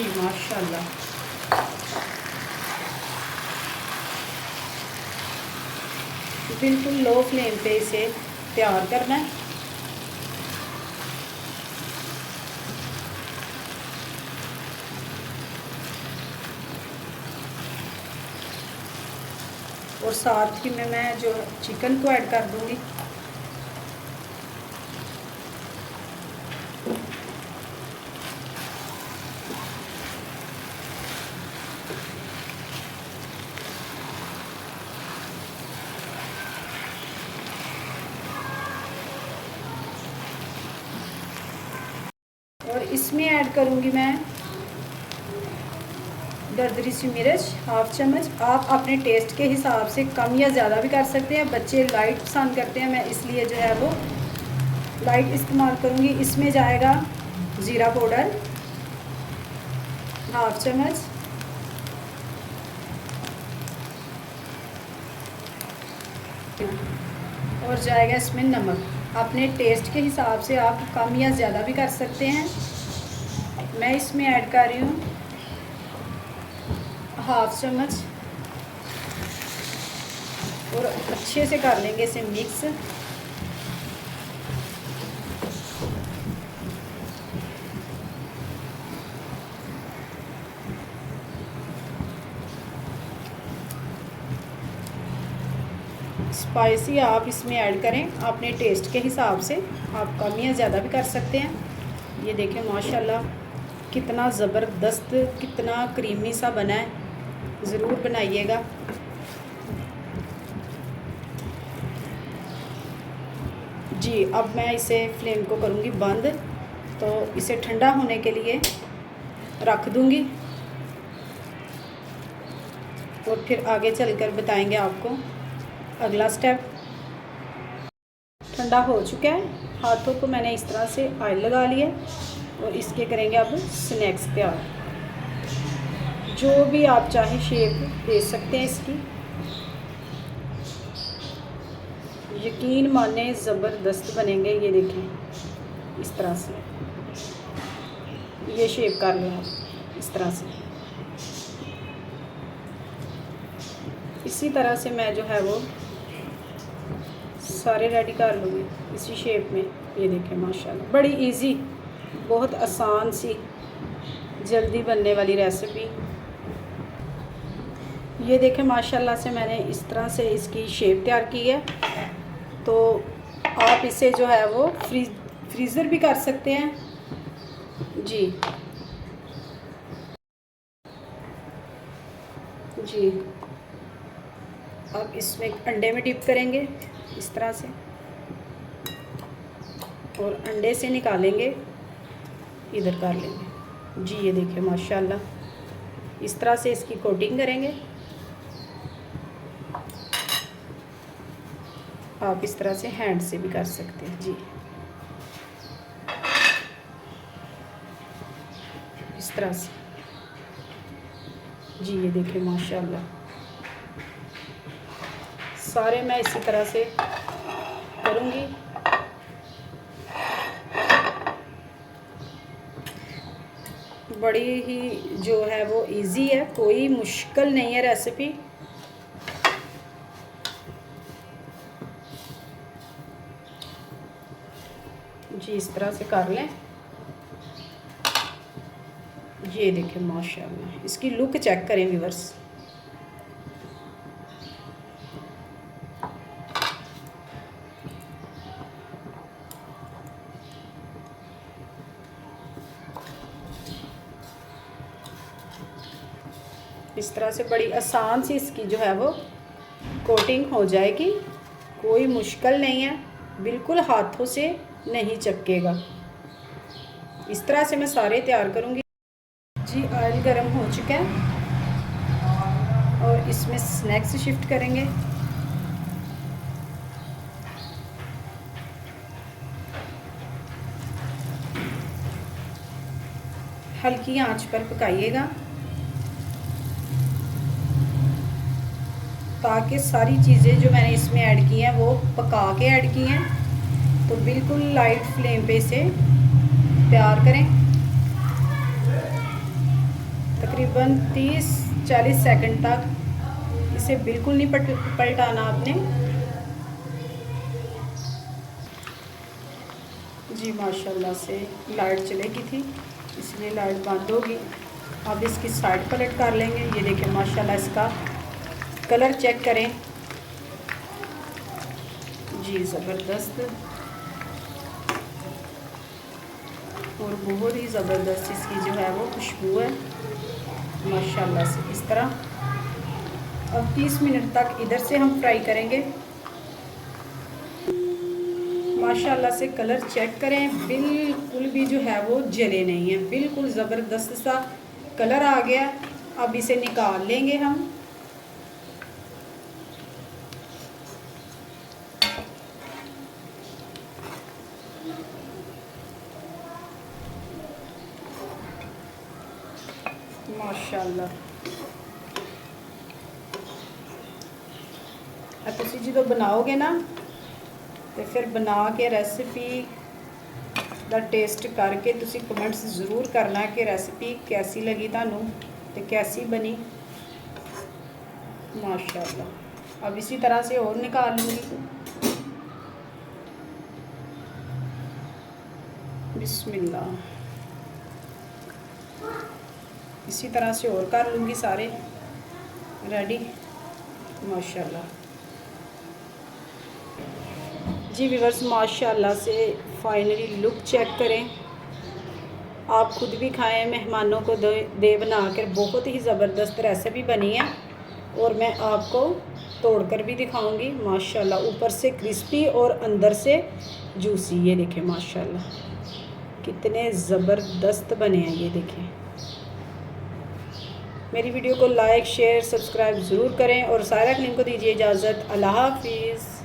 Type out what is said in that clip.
जी माशाल्लाह। बिल्कुल low flame पे इसे तैयार करना है। और साथ ही में मैं जो चिकन को ऐड कर दूंगी। और इसमें ऐड करूंगी मैं दरदरी सी मिर्च हाफ चम्मच। आप अपने टेस्ट के हिसाब से कम या ज़्यादा भी कर सकते हैं। बच्चे लाइट पसंद करते हैं, मैं इसलिए जो है वो लाइट इस्तेमाल करूँगी। इसमें जाएगा ज़ीरा पाउडर हाफ चम्मच, और जाएगा इसमें नमक। अपने टेस्ट के हिसाब से आप कम या ज़्यादा भी कर सकते हैं। मैं इसमें ऐड कर रही हूँ हाफ चम्मच, और अच्छे से कर लेंगे इसे मिक्स। स्पाइसी आप इसमें ऐड करें अपने टेस्ट के हिसाब से, आप कम या ज़्यादा भी कर सकते हैं। ये देखें माशाल्लाह कितना ज़बरदस्त, कितना क्रीमी सा बना है, ज़रूर बनाइएगा। जी अब मैं इसे फ्लेम को करूँगी बंद, तो इसे ठंडा होने के लिए रख दूँगी और फिर आगे चलकर बताएंगे आपको अगला स्टेप। ठंडा हो चुका है, हाथों को मैंने इस तरह से ऑयल लगा लिया और इसके करेंगे अब स्नैक्स तैयार। जो भी आप चाहे शेप दे सकते हैं इसकी, यकीन माने ज़बरदस्त बनेंगे। ये देखें इस तरह से, ये शेप कर लें आप इस तरह से। इसी तरह से मैं जो है वो सारे रेडी कर लूँगी इसी शेप में। ये देखें माशाल्लाह बड़ी इजी, बहुत आसान सी जल्दी बनने वाली रेसिपी। ये देखें माशाल्लाह से मैंने इस तरह से इसकी शेप तैयार की है। तो आप इसे जो है वो फ्रीज़र भी कर सकते हैं। जी जी अब इसमें अंडे में डिप करेंगे इस तरह से, और अंडे से निकालेंगे, इधर कर लेंगे। जी ये देखिए माशाल्लाह इस तरह से इसकी कोटिंग करेंगे। आप इस तरह से हैंड से भी कर सकते हैं। जी इस तरह से। जी ये देखिए माशाल्लाह सारे मैं इसी तरह से करूँगी। बड़ी ही जो है वो इजी है, कोई मुश्किल नहीं है रेसिपी। जी इस तरह से कर लें। ये देखें माशाल्लाह इसकी लुक चेक करें व्यूअर्स। इस तरह से बड़ी आसान सी इसकी जो है वो कोटिंग हो जाएगी, कोई मुश्किल नहीं है, बिल्कुल हाथों से नहीं चपकेगा। इस तरह से मैं सारे तैयार करूँगी। जी ऑयल गरम हो चुका है और इसमें स्नैक्स शिफ्ट करेंगे। हल्की आंच पर पकाइएगा ताकि सारी चीज़ें जो मैंने इसमें ऐड की हैं वो पका के ऐड की हैं। तो बिल्कुल लाइट फ्लेम पे इसे तैयार करें। तकरीबन 30-40 सेकंड तक इसे बिल्कुल नहीं पलटाना आपने। जी माशाल्लाह से लाइट चलेगी थी इसलिए लाइट बंद होगी। अब इसकी साइड पलट कर लेंगे। ये देखें माशाल्लाह इसका कलर चेक करें जी, ज़बरदस्त और बहुत ही ज़बरदस्त इसकी जो है वो खुशबू है माशाल्लाह से। इस तरह अब 30 मिनट तक इधर से हम फ्राई करेंगे। माशाल्लाह से कलर चेक करें, बिल्कुल भी जो है वो जले नहीं है, बिल्कुल ज़बरदस्त सा कलर आ गया। अब इसे निकाल लेंगे हम। माशाल्लाह तुसी जो बनाओगे ना तो फिर बना के रेसिपी का टेस्ट करके तुसी कमेंट्स ज़रूर करना कि रेसिपी कैसी लगी थानू तो कैसी बनी। माशाल्लाह अब इसी तरह से और निकाल लूँगी। बिस्मिल्लाह, इसी तरह से और कर लूँगी सारे रेडी। माशाल्लाह जी व्यूअर्स, माशाल्लाह से फाइनली लुक चेक करें। आप खुद भी खाएं, मेहमानों को दे बना कर। बहुत ही ज़बरदस्त रेसिपी बनी है और मैं आपको तोड़कर भी दिखाऊंगी। माशाल्लाह ऊपर से क्रिस्पी और अंदर से जूसी। ये देखें माशाल्लाह कितने ज़बरदस्त बने हैं। ये देखें, मेरी वीडियो को लाइक शेयर सब्सक्राइब ज़रूर करें और सायरा क्लीन को दीजिए इजाज़त। अल्लाह हाफिज़।